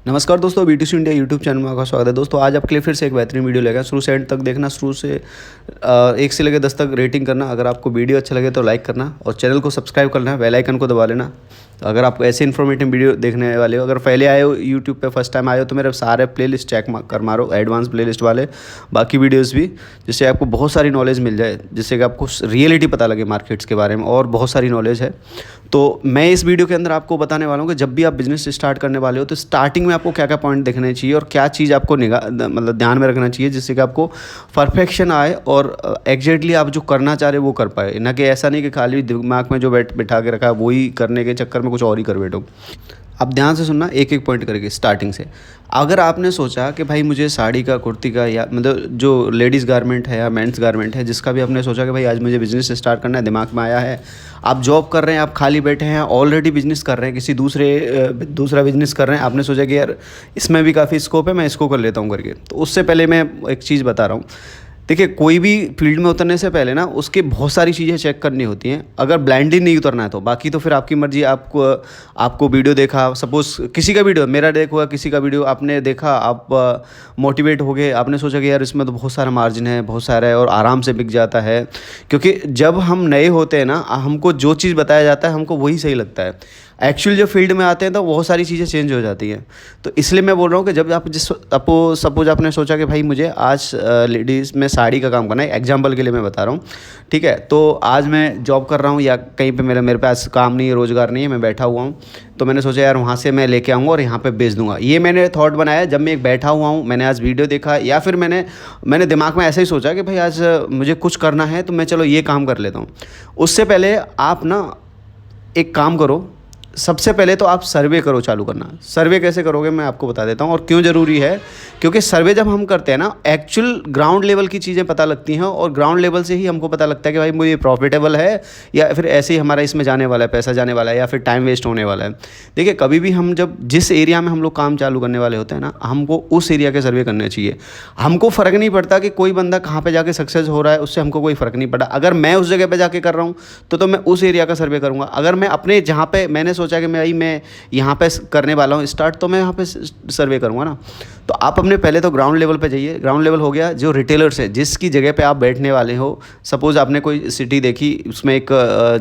नमस्कार दोस्तों, B2C India YouTube channel में आपका स्वागत है। दोस्तों आज आपके लिए फिर से एक बेहतरीन वीडियो लेगा। शुरू से एंड तक देखना, शुरू से 1 से लेकर 10 तक रेटिंग करना। अगर आपको वीडियो अच्छा लगे तो लाइक करना और चैनल को सब्सक्राइब करना है, बेल आइकन को दबा लेना। अगर आप ऐसे इन्फॉर्मेटिव वीडियो देखने वाले हो, अगर पहले आए हो यूट्यूब पे फर्स्ट टाइम आए हो तो मेरे सारे प्लेलिस्ट चेक कर मारो, एडवांस प्लेलिस्ट वाले बाकी वीडियोस भी, जिससे आपको बहुत सारी नॉलेज मिल जाए, जिससे कि आपको रियलिटी पता लगे मार्केट्स के बारे में और बहुत सारी नॉलेज है। तो मैं इस वीडियो के अंदर आपको बताने वाला हूँ कि जब भी आप बिज़नेस स्टार्ट करने वाले हो तो स्टार्टिंग में आपको क्या क्या पॉइंट देखने चाहिए और क्या चीज़ आपको मतलब ध्यान में रखना चाहिए, जिससे कि आपको परफेक्शन आए और एग्जैक्टली आप जो करना चाह रहे हो वो कर पाए। ना कि ऐसा नहीं कि खाली दिमाग में जो बिठा के रखा है वही करने के चक्कर में कुछ और ही कर बैठो। अब ध्यान से सुनना, एक एक पॉइंट करके स्टार्टिंग से। अगर आपने सोचा कि भाई मुझे साड़ी का, कुर्ती का, या मतलब जो लेडीज़ गारमेंट है या मेंस गारमेंट है, जिसका भी आपने सोचा कि भाई आज मुझे बिज़नेस स्टार्ट करना है, दिमाग में आया है, आप जॉब कर रहे हैं, आप खाली बैठे हैं, ऑलरेडी बिज़नेस कर रहे हैं, किसी दूसरा बिज़नेस कर रहे हैं, आपने सोचा कि यार इसमें भी काफ़ी स्कोप है, मैं इसको कर लेता हूँ करके। तो उससे पहले मैं एक चीज़ बता रहा हूँ। देखिए, कोई भी फील्ड में उतरने से पहले ना उसकी बहुत सारी चीज़ें चेक करनी होती हैं। अगर ब्लाइंडली नहीं उतरना है तो बाकी तो फिर आपकी मर्ज़ी। आपको वीडियो देखा, सपोज़ किसी का वीडियो, मेरा देखा, किसी का वीडियो आपने देखा, आप मोटिवेट हो गए, आपने सोचा कि यार इसमें तो बहुत सारा मार्जिन है, बहुत सारा है और आराम से बिक जाता है। क्योंकि जब हम नए होते हैं ना, हमको जो चीज़ बताया जाता है हमको वही सही लगता है। एक्चुअल जो फील्ड में आते हैं तो बहुत सारी चीज़ें चेंज हो जाती हैं। तो इसलिए मैं बोल रहा हूँ कि जब आप सपोज आपने सोचा कि भाई मुझे आज लेडीज़ में साड़ी का काम करना है, एग्जांपल के लिए मैं बता रहा हूँ, ठीक है। तो आज मैं जॉब कर रहा हूँ या कहीं पे मेरे पास काम नहीं है, रोज़गार नहीं है, मैं बैठा हुआ हूँ, तो मैंने सोचा यार वहाँ से मैं लेके आऊँगा और यहाँ पे बेच दूँगा। ये मैंने थॉट बनाया जब मैं एक बैठा हुआ हूँ, मैंने आज वीडियो देखा, या फिर मैंने दिमाग में ऐसे ही सोचा कि भाई आज मुझे कुछ करना है तो मैं चलो ये काम कर लेता हूँ। उससे पहले आप ना एक काम करो, सबसे पहले तो आप सर्वे करो, चालू करना। सर्वे कैसे करोगे मैं आपको बता देता हूँ और क्यों ज़रूरी है। क्योंकि सर्वे जब हम करते हैं ना, एक्चुअल ग्राउंड लेवल की चीज़ें पता लगती हैं और ग्राउंड लेवल से ही हमको पता लगता है कि भाई मुझे प्रॉफिटेबल है या फिर ऐसे ही हमारा इसमें जाने वाला है, पैसा जाने वाला है, या फिर टाइम वेस्ट होने वाला है। देखिए, कभी भी हम जब जिस एरिया में हम लोग काम चालू करने वाले होते हैं ना, हमको उस एरिया के सर्वे करने चाहिए। हमको फ़र्क नहीं पड़ता कि कोई बंदा कहाँ पर जाके सक्सेस हो रहा है, उससे हमको कोई फ़र्क नहीं पड़ा। अगर मैं उस जगह पर जाके कर रहा हूँ तो मैं उस एरिया का सर्वे करूँगा। अगर मैं अपने जहाँ पर मैंने सोचा कि मैं यहाँ पे करने वाला हूँ स्टार्ट, तो मैं यहाँ पे सर्वे करूँगा ना। तो आप अपने पहले तो ग्राउंड लेवल पे जाइए। ग्राउंड लेवल हो गया जो रिटेलर्स है, जिसकी जगह पे आप बैठने वाले हो। सपोज़ आपने कोई सिटी देखी, उसमें एक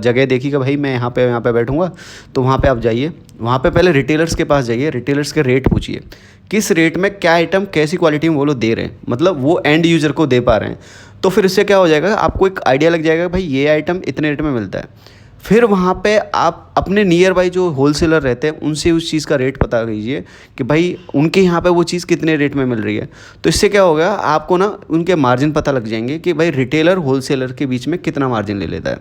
जगह देखी कि भाई मैं यहाँ पे बैठूँगा, तो वहाँ पे आप जाइए। वहाँ पे पहले रिटेलर्स के पास जाइए, रिटेलर्स के रेट पूछिए, किस रेट में क्या आइटम कैसी क्वालिटी में वो लोग दे रहे हैं, मतलब वो एंड यूज़र को दे पा रहे हैं। तो फिर इससे क्या हो जाएगा, आपको एक आइडिया लग जाएगा भाई ये आइटम इतने रेट में मिलता है। फिर वहाँ पे आप अपने नियर बाई जो होलसेलर रहते हैं उनसे उस चीज़ का रेट पता कीजिए कि भाई उनके यहाँ पे वो चीज़ कितने रेट में मिल रही है। तो इससे क्या होगा, आपको ना उनके मार्जिन पता लग जाएंगे कि भाई रिटेलर होलसेलर के बीच में कितना मार्जिन ले लेता है।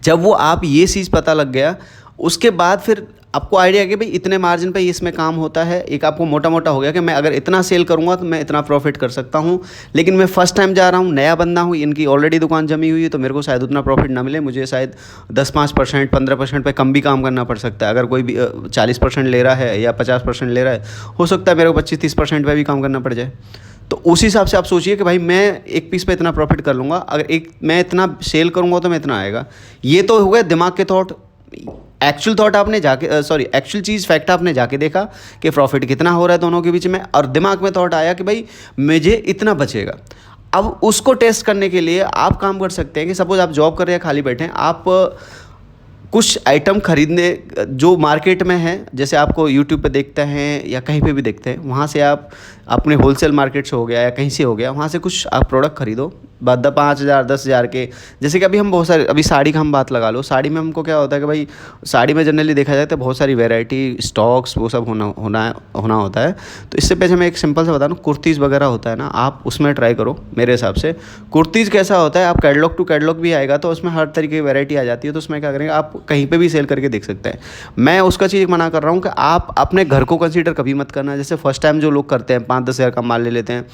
जब वो आप ये चीज़ पता लग गया, उसके बाद फिर आपको आइडिया है कि भाई इतने मार्जिन पे इसमें काम होता है। एक आपको मोटा मोटा हो गया कि मैं अगर इतना सेल करूँगा तो मैं इतना प्रॉफिट कर सकता हूँ। लेकिन मैं फ़र्स्ट टाइम जा रहा हूँ, नया बंदा हूँ, इनकी ऑलरेडी दुकान जमी हुई है, तो मेरे को शायद उतना प्रॉफिट ना मिले। मुझे शायद 10-5%, 15% पे कम भी काम करना पड़ सकता है। अगर कोई भी 40% ले रहा है या 50% ले रहा है, हो सकता है मेरे को 25-30% पे भी काम करना पड़ जाए। तो उस हिसाब से आप सोचिए कि भाई मैं एक पीस पे इतना प्रॉफिट कर लूँगा, अगर मैं इतना सेल करूँगा तो मैं इतना आएगा। ये तो हो गया दिमाग के थॉट। एक्चुअल थॉट आपने जाके एक्चुअल चीज़ फैक्ट आपने जाके देखा कि प्रॉफिट कितना हो रहा है दोनों के बीच में, और दिमाग में थॉट आया कि भाई मुझे इतना बचेगा। अब उसको टेस्ट करने के लिए आप काम कर सकते हैं कि सपोज आप जॉब कर रहे हैं, खाली बैठे हैं, आप कुछ आइटम खरीदने जो मार्केट में है, जैसे आपको यूट्यूब पे देखते हैं या कहीं पे भी देखते हैं, वहाँ से आप अपने होलसेल मार्केट से हो गया या कहीं से हो गया, वहाँ से कुछ आप प्रोडक्ट खरीदो 5,000 10,000 के। जैसे कि अभी हम बहुत सारे, अभी साड़ी का हम बात लगा लो, साड़ी में हमको क्या होता है कि भाई साड़ी में जनरली देखा जाए तो बहुत सारी वैरायटी, स्टॉक्स, वो सब होना होता है। तो इससे पहले मैं एक सिंपल सा बता दूँ, कुर्तीज़ वगैरह होता है ना, आप उसमें ट्राई करो। मेरे हिसाब से कुर्तीज़ कैसा होता है, आप कैटलॉग टू कैटलॉग भी आएगा तो उसमें हर तरीके की वैरायटी आ जाती है। तो उसमें क्या करेंगे, आप कहीं पर भी सेल करके देख सकते हैं। मैं उसका चीज़ मना कर रहा हूँ कि आप अपने घर को कंसीडर कभी मत करना। जैसे फर्स्ट टाइम जो लोग करते हैं 5-10 हज़ार का माल ले लेते हैं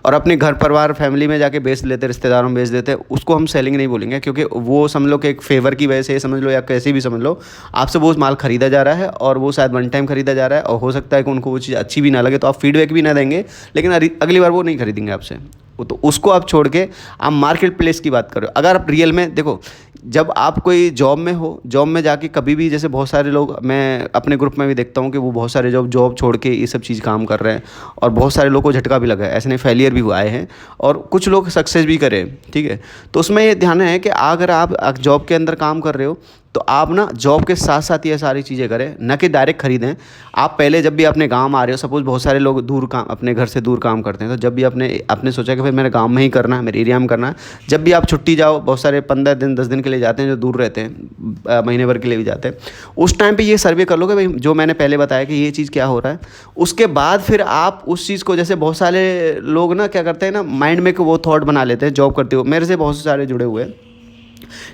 और अपने घर परिवार फैमिली में जाके बेच लेते हैं, रिश्तेदारों में बेच देते हैं, उसको हम सेलिंग नहीं बोलेंगे। क्योंकि वो समझ लो कि एक फेवर की वजह से समझ लो या कैसे भी समझ लो, आपसे वो माल खरीदा जा रहा है और वो शायद वन टाइम खरीदा जा रहा है, और हो सकता है कि उनको वो चीज़ अच्छी भी ना लगे तो आप फीडबैक भी ना देंगे, लेकिन अगली बार वो नहीं खरीदेंगे आपसे। तो उसको आप छोड़ के आप मार्केट प्लेस की बात करो। अगर आप रियल में देखो, जब आप कोई जॉब में हो, जॉब में जाके कभी भी, जैसे बहुत सारे लोग मैं अपने ग्रुप में भी देखता हूँ कि वो बहुत सारे जॉब छोड़ के ये सब चीज़ काम कर रहे हैं, और बहुत सारे लोगों को झटका भी लगा है, ऐसे नहीं फेलियर भी हुआ है, और कुछ लोग सक्सेस भी करे, ठीक है। तो उसमें ये ध्यान है कि अगर आप जॉब के अंदर काम कर रहे हो तो आप ना जॉब के साथ साथ ये सारी चीज़ें करें, ना कि डायरेक्ट खरीदें। आप पहले जब भी अपने गांव आ रहे हो, सपोज़ बहुत सारे लोग दूर काम, अपने घर से दूर काम करते हैं, तो जब भी आपने सोचा कि भाई मेरे गांव में ही करना है, मेरे एरिया में करना है, जब भी आप छुट्टी जाओ, बहुत सारे 15 दिन 10 दिन के लिए जाते हैं जो दूर रहते हैं, महीने भर के लिए भी जाते हैं, उस टाइम पर ये सर्वे कर लो कि भाई जो मैंने पहले बताया कि ये चीज़ क्या हो रहा है। उसके बाद फिर आप उस चीज़ को, जैसे बहुत सारे लोग ना क्या करते हैं ना, माइंड में वो थॉट बना लेते हैं जॉब करते हो, मेरे से बहुत सारे जुड़े हुए हैं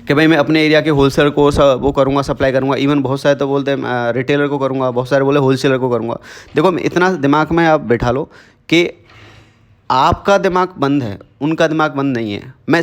कि भाई मैं अपने एरिया के होलसेलर को वो करूँगा, सप्लाई करूँगा। इवन बहुत सारे तो बोलते हैं रिटेलर को करूँगा, बहुत सारे बोले होलसेलर को करूँगा। देखो इतना दिमाग में आप बैठा लो कि आपका दिमाग बंद है, उनका दिमाग बंद नहीं है। मैं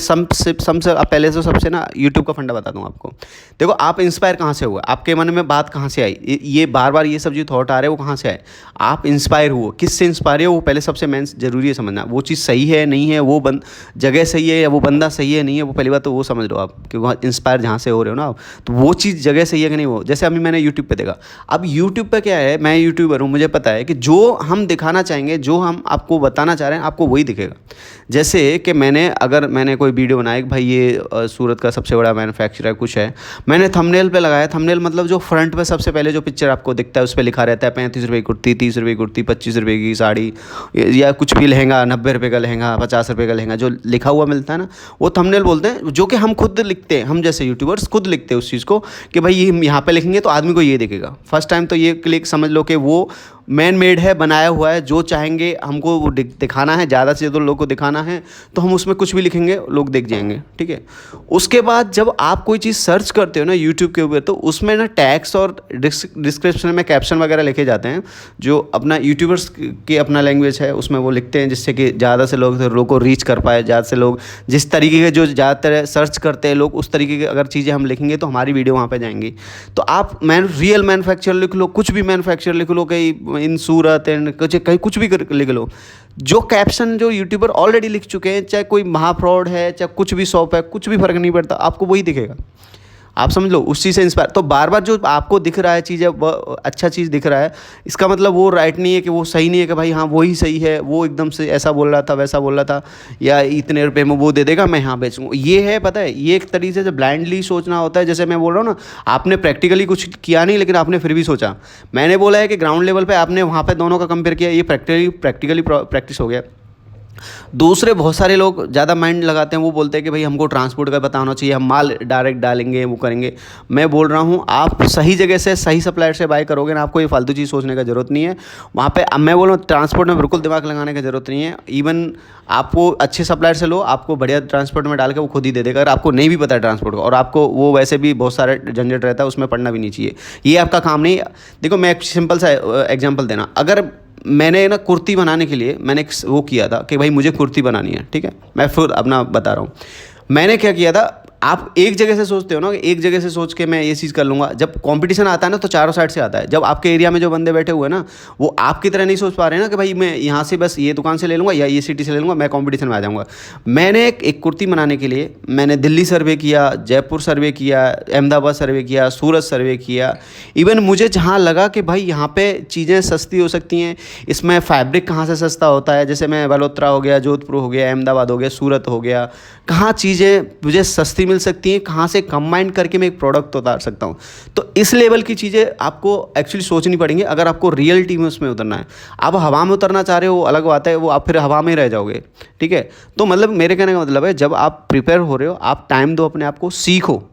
पहले से सबसे ना यूट्यूब का फंडा बताता हूँ आपको। देखो आप इंस्पायर कहाँ से हुआ, आपके मन में बात कहाँ से आई, ये बार बार ये सब जो थॉट आ रहे हैं वो कहाँ से आए, आप इंस्पायर हुए, किससे इंस्पायर हो, वो पहले सबसे मेन ज़रूरी है समझना। वो चीज़ सही है नहीं है, वो जगह सही है या वो बंदा सही है नहीं है, वो पहली बात तो वो समझ लो आप, कि वहाँ इंस्पायर जहाँ से हो रहे हो ना आप, तो वो चीज़ जगह सही है कि नहीं। वो जैसे अभी मैंने यूट्यूब पर देखा, अब यूट्यूब पर क्या है, मैं यूट्यूबर हूँ, मुझे पता है कि जो हम दिखाना चाहेंगे, जो हम आपको बताना चाह रहे हैं, आपको वही दिखेगा। जैसे कि मैंने कोई वीडियो बनाया कि भाई ये सूरत का सबसे बड़ा मैन्युफैक्चरर कुछ है, मैंने थंबनेल पे लगाया। थंबनेल मतलब जो फ्रंट पे सबसे पहले जो पिक्चर आपको दिखता है उस पर लिखा रहता है 35 रुपये की कुर्ती, 30 रुपये की कुर्ती, 25 रुपये की साड़ी, या कुछ भी लहंगा, 90 रुपये का लहंगा, 50 रुपये का लहंगा, जो लिखा हुआ मिलता है ना, वो थंबनेल बोलते हैं। जो कि हम खुद लिखते हैं, हम जैसे यूट्यूबर्स खुद लिखते हैं उस चीज़ को कि भाई ये यहाँ पे लिखेंगे तो आदमी को ये दिखेगा। फर्स्ट टाइम तो ये क्लिक समझ लो कि वो मैन मेड है, बनाया हुआ है। जो चाहेंगे हमको वो दिखाना है, ज़्यादा से ज़्यादा लोगों को दिखाना है, तो हम उसमें कुछ भी लिखेंगे, लोग देख जाएंगे, ठीक है। उसके बाद जब आप कोई चीज़ सर्च करते हो ना यूट्यूब के ऊपर, तो उसमें ना टैग्स और डिस्क्रिप्शन में कैप्शन वगैरह लिखे जाते हैं, जो अपना यूट्यूबर्स की अपना लैंग्वेज है उसमें वो लिखते हैं, जिससे कि ज़्यादा से लोगों को रीच कर पाए। ज़्यादा से लोग जिस तरीके के, जो ज़्यादातर सर्च करते हैं लोग, उस तरीके की अगर चीज़ें हम लिखेंगे तो हमारी वीडियो वहाँ पर जाएंगी। तो आप रियल मैन्युफैक्चर लिख लो, कुछ भी मैन्युफैक्चर लिख लो, कहीं इन सूरत एंड कहीं कुछ भी लिख लो। जो कैप्शन जो यूट्यूबर ऑलरेडी लिख चुके हैं, चाहे कोई महाफ्रॉड है, चाहे कुछ भी शॉप है, कुछ भी फ़र्क नहीं पड़ता, आपको वही दिखेगा। आप समझ लो उस चीज़ से इंस्पायर। तो बार बार जो आपको दिख रहा है चीज़ें, वो अच्छा चीज़ दिख रहा है, इसका मतलब वो राइट नहीं है, कि वो सही नहीं है, कि भाई हाँ वही सही है, वो एकदम से ऐसा बोल रहा था, वैसा बोल रहा था, या इतने रुपए में वो दे देगा, मैं यहाँ बेचूँगा। ये है, पता है, ये एक तरीके से ब्लाइंडली सोचना होता है। जैसे मैं बोल रहा हूँ ना, आपने प्रैक्टिकली कुछ किया नहीं, लेकिन आपने फिर भी सोचा। मैंने बोला है कि ग्राउंड लेवल पर आपने वहाँ पर दोनों का कंपेयर किया, ये प्रैक्टिकली प्रैक्टिस हो गया। दूसरे बहुत सारे लोग ज़्यादा माइंड लगाते हैं, वो बोलते हैं कि भाई हमको ट्रांसपोर्ट का पता होना चाहिए, हम माल डायरेक्ट डालेंगे, वो करेंगे। मैं बोल रहा हूँ आप सही जगह से, सही सप्लायर से बाय करोगे ना, आपको ये फालतू चीज़ सोचने का ज़रूरत नहीं है। वहाँ पे अब मैं बोल रहा हूँ ट्रांसपोर्ट में बिल्कुल दिमाग लगाने की ज़रूरत नहीं है। इवन आपको अच्छे सप्लायर से लो, आपको बढ़िया ट्रांसपोर्ट में डाल के वो खुद ही दे देगा। अगर आपको नहीं भी पता है ट्रांसपोर्ट का, और आपको वो वैसे भी बहुत सारे झंझट रहता है, उसमें पढ़ना भी नहीं चाहिए, ये आपका काम नहीं। देखो मैं एक सिंपल सा एग्जाम्पल देना, अगर मैंने ना कुर्ती बनाने के लिए मैंने वो किया था कि भाई मुझे कुर्ती बनानी है, ठीक है, मैं फिर अपना बता रहा हूँ। मैंने क्या किया था, आप एक जगह से सोचते हो ना कि एक जगह से सोच के मैं ये चीज़ कर लूँगा। जब कंपटीशन आता है ना, तो चारों साइड से आता है। जब आपके एरिया में जो बंदे बैठे हुए हैं ना, वो आपकी तरह नहीं सोच पा रहे हैं ना कि भाई मैं यहाँ से बस ये दुकान से ले लूँगा या ये सिटी से ले लूँगा, मैं कंपटीशन में आ जाऊँगा। मैंने एक कुर्ती बनाने के लिए मैंने दिल्ली सर्वे किया, जयपुर सर्वे किया, अहमदाबाद सर्वे किया, सूरत सर्वे किया। इवन मुझे जहाँ लगा कि भाई यहाँ पर चीज़ें सस्ती हो सकती हैं, इसमें फैब्रिक कहाँ से सस्ता होता है, जैसे मैं बलोत्रा हो गया, जोधपुर हो गया, अहमदाबाद हो गया, सूरत हो गया, कहाँ चीज़ें मुझे सस्ती मिल सकती हैं, कहाँ से कंबाइन करके मैं एक प्रोडक्ट उतार सकता हूँ। तो इस लेवल की चीज़ें आपको एक्चुअली सोचनी पड़ेंगी अगर आपको रियलिटी में उसमें उतरना है। आप हवा में उतरना चाह रहे हो, वो अलग बात है, वो आप फिर हवा में रह जाओगे, ठीक है। तो मतलब मेरे कहने का मतलब है, जब आप प्रिपेयर हो रहे हो, आप टाइम दो अपने आप को, सीखो,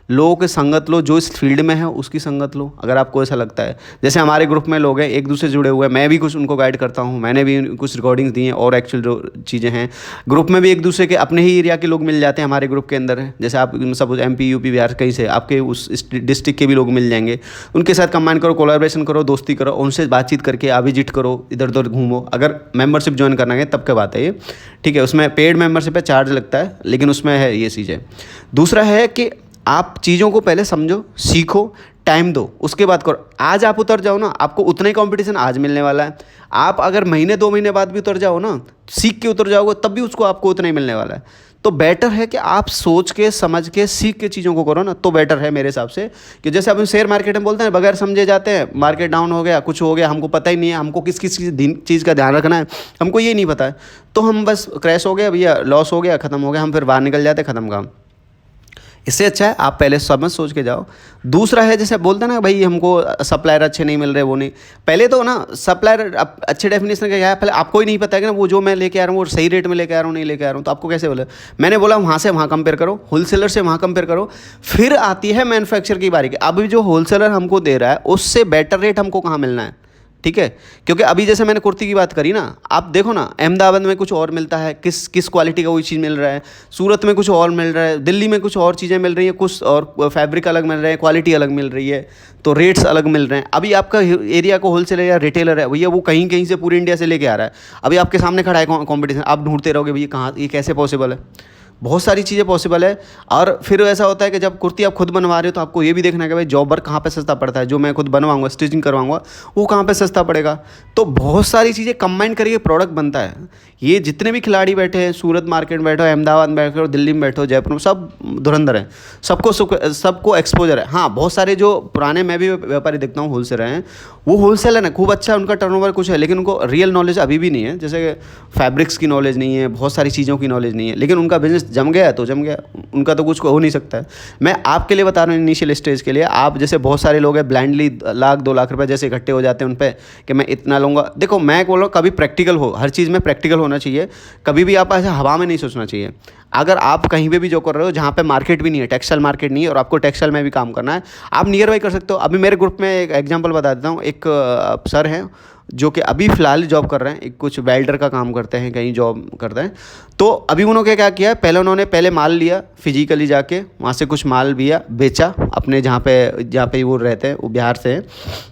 लोगों की संगत लो, जो इस फील्ड में है उसकी संगत लो, अगर आपको ऐसा लगता है। जैसे हमारे ग्रुप में लोग हैं, एक दूसरे से जुड़े हुए हैं, मैं भी कुछ उनको गाइड करता हूँ, मैंने भी कुछ रिकॉर्डिंग्स दी हैं, और एक्चुअल जो चीज़ें हैं ग्रुप में भी एक दूसरे के अपने ही एरिया के लोग मिल जाते हैं हमारे ग्रुप के अंदर। जैसे आप सपोज MP UP बिहार कहीं से आपके उस डिस्ट्रिक्ट के भी लोग मिल जाएंगे, उनके साथ कंबाइन करो, कोलैबोरेशन करो, दोस्ती करो, उनसे बातचीत करके आप विजिट करो, इधर उधर घूमो। अगर मेम्बरशिप ज्वाइन करना है तब की बात है ये, ठीक है। उसमें पेड मेम्बरशिप है, चार्ज लगता है, लेकिन उसमें है ये चीज़ें। दूसरा है कि आप चीज़ों को पहले समझो, सीखो, टाइम दो, उसके बाद करो। आज आप उतर जाओ ना, आपको उतना ही कंपटीशन आज मिलने वाला है। आप अगर महीने 2 महीने बाद भी उतर जाओ ना, सीख के उतर जाओगे, तब भी उसको आपको उतना ही मिलने वाला है। तो बेटर है कि आप सोच के समझ के सीख के चीज़ों को करो ना, तो बेटर है मेरे हिसाब से। कि जैसे अपन शेयर मार्केट में बोलते हैं, बगैर समझे जाते हैं, मार्केट डाउन हो गया, कुछ हो गया, हमको पता ही नहीं है, हमको किस किस चीज़ का ध्यान रखना है, हमको ये नहीं पता है, तो हम बस क्रैश हो गया भैया, लॉस हो गया, ख़त्म हो गया, हम फिर बाहर निकल जाते, ख़त्म काम। इससे अच्छा है आप पहले समझ सोच के जाओ। दूसरा है, जैसे बोलते हैं ना भाई हमको सप्लायर अच्छे नहीं मिल रहे, वो नहीं, पहले तो ना सप्लायर अच्छे डेफिनेशन का क्या है, पहले आपको ही नहीं पता है कि ना वो जो मैं लेके आ रहा हूँ वो सही रेट में लेके आ रहा हूँ नहीं लेके आ रहा हूँ, तो आपको कैसे बोले। मैंने बोला वहाँ से वहाँ कंपेयर करो, होलसेलर से वहाँ कंपेयर करो, फिर आती है मैन्युफैक्चर की बारी। अभी जो होलसेलर हमको दे रहा है उससे बेटर रेट हमको कहाँ मिलना है, ठीक है। क्योंकि अभी जैसे मैंने कुर्ती की बात करी ना, आप देखो ना अहमदाबाद में कुछ और मिलता है, किस किस क्वालिटी का वही चीज़ मिल रहा है, सूरत में कुछ और मिल रहा है, दिल्ली में कुछ और चीज़ें मिल रही हैं, कुछ और फैब्रिक अलग मिल रहे हैं, क्वालिटी अलग मिल रही है, तो रेट्स अलग मिल रहे हैं। अभी आपका एरिया को होलसेलर या रिटेलर है भैया, वो कहीं कहीं से पूरी इंडिया से लेके आ रहा है, अभी आपके सामने खड़ा है कॉम्पिटिशन, आप ढूंढते रहोगे भैया कहाँ, ये कैसे पॉसिबल है। बहुत सारी चीज़ें पॉसिबल है। और फिर ऐसा होता है कि जब कुर्ती आप खुद बनवा रहे हो तो आपको ये भी देखना है कि भाई जॉबर कहाँ पे सस्ता पड़ता है, जो मैं खुद बनवाऊंगा स्टिचिंग करवाऊंगा वो कहाँ पे सस्ता पड़ेगा। तो बहुत सारी चीज़ें कंबाइन करके प्रोडक्ट बनता है। ये जितने भी खिलाड़ी बैठे हैं, सूरत मार्केट में बैठो, अहमदाबाद में बैठो, दिल्ली में बैठो, जयपुर में, सब धुरंधर हैं, सबको एक्सपोजर है। हाँ, बहुत सारे जो पुराने मैं भी व्यापारी देखता हूँ होलसेलर हैं, वो होलसेल है ना, खूब अच्छा उनका टर्नओवर कुछ है, लेकिन उनको रियल नॉलेज अभी भी नहीं है। जैसे फैब्रिक्स की नॉलेज नहीं है, बहुत सारी चीज़ों की नॉलेज नहीं है, लेकिन उनका बिजनेस जम गया तो जम गया, उनका तो कुछ हो नहीं सकता है। मैं आपके लिए बता रहा हूँ इनिशियल स्टेज के लिए। आप जैसे बहुत सारे लोग हैं ब्लाइंडली 1-2 लाख रुपए जैसे इकट्ठे हो जाते हैं उन पर कि मैं इतना लूँगा। देखो मैं बोल रहा हूँ कभी प्रैक्टिकल हो, हर चीज़ में प्रैक्टिकल होना चाहिए, कभी भी आप ऐसे हवा में नहीं सोचना चाहिए। अगर आप कहीं पे भी जो कर रहे हो जहाँ पे मार्केट भी नहीं है, टेक्सटाइल मार्केट नहीं है, और आपको टेक्सटाइल में भी काम करना है, आप नियर बाई कर सकते हो। अभी मेरे ग्रुप में एक एग्जांपल बता देता हूँ, एक सर हैं जो कि अभी फ़िलहाल जॉब कर रहे हैं, एक कुछ वेल्डर का काम करते हैं, कहीं जॉब करते हैं। तो अभी उन्होंने क्या किया, पहले उन्होंने माल लिया फिजिकली जाके, वहाँ से कुछ माल लिया, बेचा अपने जहाँ पे वो रहते हैं, वो बिहार से हैं,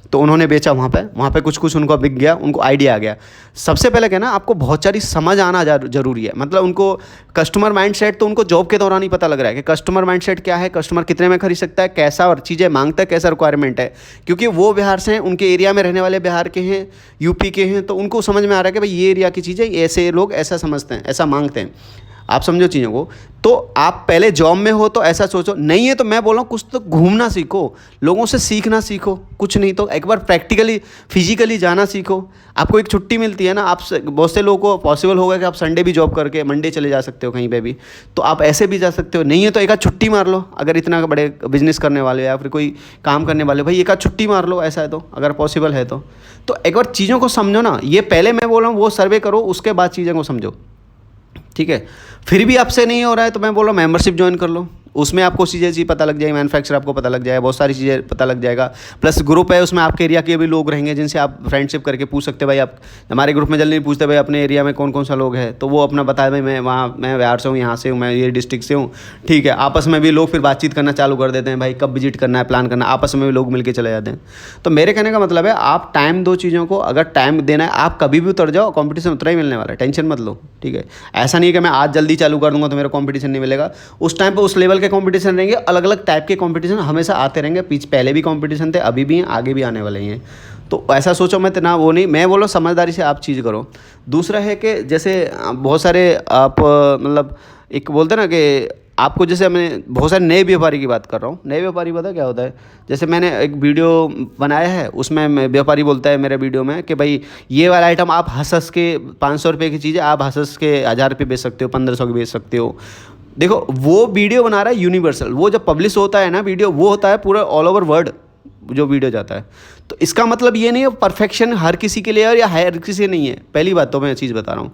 तो उन्होंने बेचा वहाँ पे कुछ उनको बिक गया, उनको आइडिया आ गया। सबसे पहले क्या ना, आपको बहुत सारी समझ आना ज़रूरी है। मतलब उनको कस्टमर माइंडसेट तो उनको जॉब के दौरान ही पता लग रहा है कि कस्टमर माइंडसेट क्या है, कस्टमर कितने में खरीद सकता है, कैसा और चीज़ें मांगता है, कैसा रिक्वायरमेंट है। क्योंकि वो बिहार से हैं, उनके एरिया में रहने वाले बिहार के हैं, यूपी के हैं, तो उनको समझ में आ रहा है कि भाई ये एरिया की चीज़ें ऐसे लोग ऐसा समझते हैं, ऐसा मांगते हैं। आप समझो चीज़ों को। तो आप पहले जॉब में हो तो ऐसा सोचो, नहीं है तो मैं बोल रहा हूँ कुछ तो घूमना सीखो, लोगों से सीखना सीखो, कुछ नहीं तो एक बार प्रैक्टिकली फिजिकली जाना सीखो। आपको एक छुट्टी मिलती है ना, आप बहुत से लोगों को पॉसिबल होगा कि आप संडे भी जॉब करके मंडे चले जा सकते हो कहीं पे भी, तो आप ऐसे भी जा सकते हो। नहीं है तो एक आध छुट्टी मार लो, अगर इतना बड़े बिजनेस करने वाले हो या फिर कोई काम करने वाले हो, भाई एक आध छुट्टी मार लो, ऐसा है तो अगर पॉसिबल है तो एक बार चीज़ों को समझो ना। ये पहले मैं बोल रहा हूँ वो सर्वे करो, उसके बाद चीज़ों को समझो, ठीक है। फिर भी आपसे नहीं हो रहा है तो मैं बोल रहा हूँ मेंबरशिप ज्वाइन कर लो, उसमें आपको चीज़ें पता लग जाएगी, मैन्युफैक्चर आपको पता लग जाएगा, बहुत सारी चीज़ें पता लग जाएगा। प्लस ग्रुप है, उसमें आपके एरिया के भी लोग रहेंगे जिनसे आप फ्रेंडशिप करके पूछ सकते हैं। भाई आप हमारे ग्रुप में जल्दी नहीं पूछते भाई अपने एरिया में कौन कौन सा लोग है, तो वो अपना बताए भाई मैं बिहार से हूँ, यहाँ से हूँ, मैं ये डिस्ट्रिक्ट से हूँ, ठीक है। आपस में भी लोग फिर बातचीत करना चालू कर देते हैं, भाई कब विजिट करना है, प्लान करना, आपस में भी लोग मिल के चले जाते हैं। तो मेरे कहने का मतलब है आप टाइम दो चीज़ों को, अगर टाइम देना है आप कभी भी उतर जाओ, कॉम्पिटिशन उतना ही मिलने वाला है, टेंशन मत लो, ठीक है। ऐसा नहीं है कि मैं आज जल्दी चालू कर दूंगा तो मेरा कॉम्पिटिशन नहीं मिलेगा। उस टाइम पर उस लेवल के कॉम्पिटिशन रहेंगे, अलग अलग टाइप के कंपटीशन हमेशा आते रहेंगे। पहले भी कंपटीशन थे, अभी भी हैं, आगे भी आने वाले ही हैं। तो ऐसा सोचो मत ना, वो नहीं, मैं बोलो समझदारी से आप चीज़ करो। दूसरा है कि जैसे बहुत सारे आप मतलब एक बोलते ना कि आपको, जैसे मैं बहुत सारे नए व्यापारी की बात कर रहा हूँ। नए व्यापारी पता क्या होता है, जैसे मैंने एक वीडियो बनाया है, उसमें व्यापारी बोलता है मेरे वीडियो में कि भाई ये वाला आइटम आप हंस के 500 रुपये की चीज़ें आप हंस के 1000 रुपये बेच सकते हो, 1500 की बेच सकते हो। देखो वो वीडियो बना रहा है यूनिवर्सल, वो जब पब्लिश होता है ना वीडियो, वो होता है पूरा ऑल ओवर वर्ल्ड जो वीडियो जाता है। तो इसका मतलब ये नहीं है परफेक्शन हर किसी के लिए है या हर किसी नहीं है। पहली बात तो मैं चीज़ बता रहा हूँ,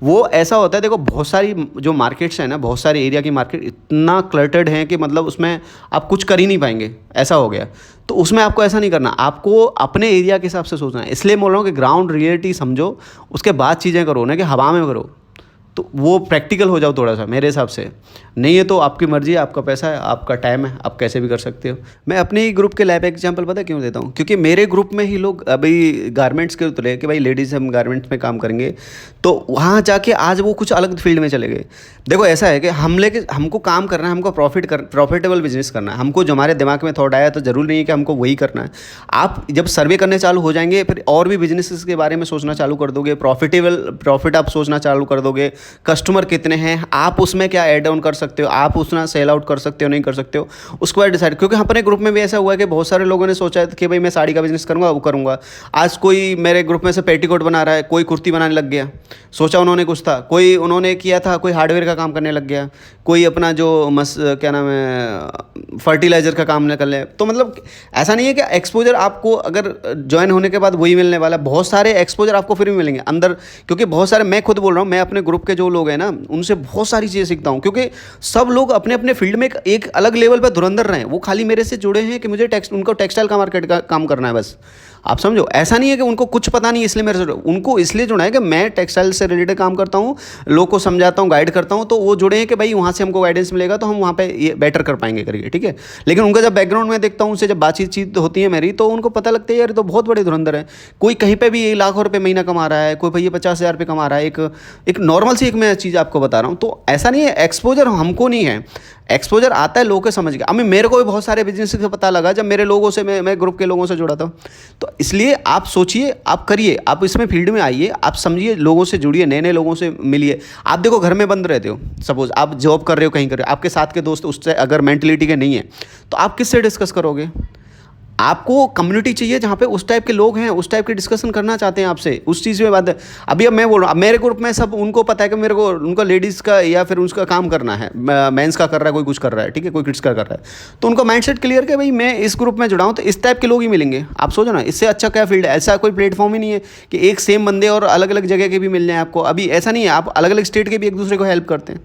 वो ऐसा होता है। देखो बहुत सारी जो मार्केट्स हैं ना, बहुत सारे एरिया की मार्केट इतना क्लटर्ड है कि मतलब उसमें आप कुछ कर ही नहीं पाएंगे, ऐसा हो गया। तो उसमें आपको ऐसा नहीं करना, आपको अपने एरिया के हिसाब से सोचना है। इसलिए बोल रहा हूँ कि ग्राउंड रियलिटी समझो, उसके बाद चीज़ें करो ना कि हवा में करो। तो वो प्रैक्टिकल हो जाओ थोड़ा सा मेरे हिसाब से। नहीं है तो आपकी मर्जी है, आपका पैसा है, आपका टाइम है, आप कैसे भी कर सकते हो। मैं अपने ही ग्रुप के लाइव एग्जांपल पता है क्यों देता हूँ, क्योंकि मेरे ग्रुप में ही लोग अभी गारमेंट्स के उतरे कि भाई लेडीज़ हम गारमेंट्स में काम करेंगे, तो वहाँ जाके आज वो कुछ अलग फील्ड में चले गए। देखो ऐसा है कि हमको काम करना है, हमको प्रॉफिटेबल बिजनेस करना है, हमको जो हमारे दिमाग में थॉट आया तो ज़रूरी नहीं है कि हमको वही करना है। आप जब सर्वे करने चालू हो जाएंगे फिर और भी बिजनेसेस के बारे में सोचना चालू कर दोगे, प्रॉफिट आप सोचना चालू कर दोगे, कस्टमर कितने हैं, आप उसमें क्या ऐड ऑन कर सकते हो, आप उसमें सेल आउट कर सकते हो नहीं कर सकते हो, उसके बाद डिसाइड। क्योंकि अपने ग्रुप में भी ऐसा हुआ है कि बहुत सारे लोगों ने सोचा कि भाई मैं साड़ी का बिजनेस करूँगा, वो करूँगा। आज कोई मेरे ग्रुप में से पेटीकोट बना रहा है, कोई कुर्ती बनाने लग गया, सोचा उन्होंने कुछ था, कोई उन्होंने किया था, कोई हार्डवेयर का काम करने लग गया, कोई अपना जो क्या नाम है फर्टिलाइज़र का काम कर ले। तो मतलब ऐसा नहीं है कि एक्सपोजर आपको अगर ज्वाइन होने के बाद वही मिलने वाला है, बहुत सारे एक्सपोजर आपको फिर भी मिलेंगे अंदर। क्योंकि बहुत सारे, मैं खुद बोल रहा हूँ, मैं अपने ग्रुप के जो लोग हैं ना उनसे बहुत सारी चीज़ें सीखता हूँ, क्योंकि सब लोग अपने अपने फील्ड में एक अलग लेवल पर धुरंधर रहे हैं। वो खाली मेरे से जुड़े हैं कि मुझे उनको टेक्सटाइल का मार्केट का काम करना है बस। आप समझो, ऐसा नहीं है कि उनको कुछ पता नहीं इसलिए मेरे से, उनको इसलिए जुड़ा है कि मैं टेक्सटाइल से रिलेटेड काम करता हूँ, लोगों को समझाता हूँ, गाइड करता हूँ, तो वो जुड़े हैं कि भाई वहाँ से हमको गाइडेंस मिलेगा तो हम वहाँ पे ये बेटर कर पाएंगे करके, ठीक है। लेकिन उनका जब बैकग्राउंड में देखता हूँ, उनसे जब बातचीत होती है मेरी, तो उनको पता लगता है यार तो बहुत बड़े धुरंधर है। कोई कहीं पर भी 1 लाख रुपये महीना कमा रहा है, कोई भैया 50,000 रुपये कमा रहा है। एक नॉर्मल सी एक मैं चीज़ आपको बता रहा हूँ। तो ऐसा नहीं है, एक्सपोजर हमको नहीं है, एक्सपोजर आता है लोगों के समझ के। अभी मेरे को भी बहुत सारे बिजनेस से पता लगा जब मेरे लोगों से, मैं ग्रुप के लोगों से जुड़ा था। तो इसलिए आप सोचिए, आप करिए, आप इसमें फील्ड में आइए, आप समझिए, लोगों से जुड़िए, नए नए लोगों से मिलिए। आप देखो घर में बंद रहते हो, सपोज आप जॉब कर रहे हो, कहीं कर रहे हो, आपके साथ के दोस्त उससे अगर मेंटलिटी के नहीं है तो आप किससे डिस्कस करोगे। आपको कम्युनिटी चाहिए जहाँ पे उस टाइप के लोग हैं, उस टाइप के डिस्कशन करना चाहते हैं आपसे, उस चीज़ में बात है। अभी अब मैं बोल रहा हूँ, मेरे ग्रुप में सब उनको पता है कि मेरे को उनका लेडीज़ का या फिर उसका काम करना है, मेंस का कर रहा है, कोई कुछ कर रहा है, ठीक है, कोई किड्स का कर रहा है। तो उनका माइंडसेट क्लियर कि भाई मैं इस ग्रुप में जुड़ा हूँ तो इस टाइप के लोग ही मिलेंगे। आप सोचो ना, इससे अच्छा क्या फील्ड है। ऐसा कोई प्लेटफॉर्म ही नहीं है कि एक सेम बंदे और अलग अलग जगह के भी मिल जाएँ आपको। अभी ऐसा नहीं है, आप अलग अलग स्टेट के भी एक दूसरे को हेल्प करते हैं।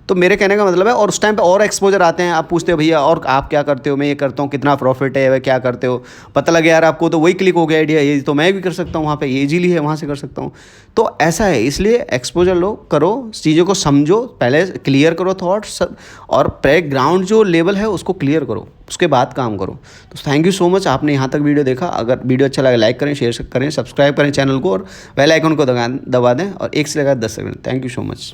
तो मेरे कहने का मतलब है, और उस टाइम पे और एक्सपोजर आते हैं, आप पूछते हो भैया और आप क्या करते हो, मैं ये करता हूँ, कितना प्रॉफिट है, क्या करते हो, पता लगे यार आपको, तो वही क्लिक हो गया आइडिया, ये तो मैं भी कर सकता हूँ, वहाँ पे ये इजीली है, वहाँ से कर सकता हूँ। तो ऐसा है, इसलिए एक्सपोजर लो, करो, चीज़ों को समझो, पहले क्लियर करो थॉट्स, और बैकग्राउंड जो लेवल है उसको क्लियर करो, उसके बाद काम करो। तो थैंक यू सो मच, आपने यहाँ तक वीडियो देखा। अगर वीडियो अच्छा लगे लाइक करें, शेयर करें, सब्सक्राइब करें चैनल को, और बेल आइकन को दबा दें, और 1 से लेकर 10 second. Thank you so much.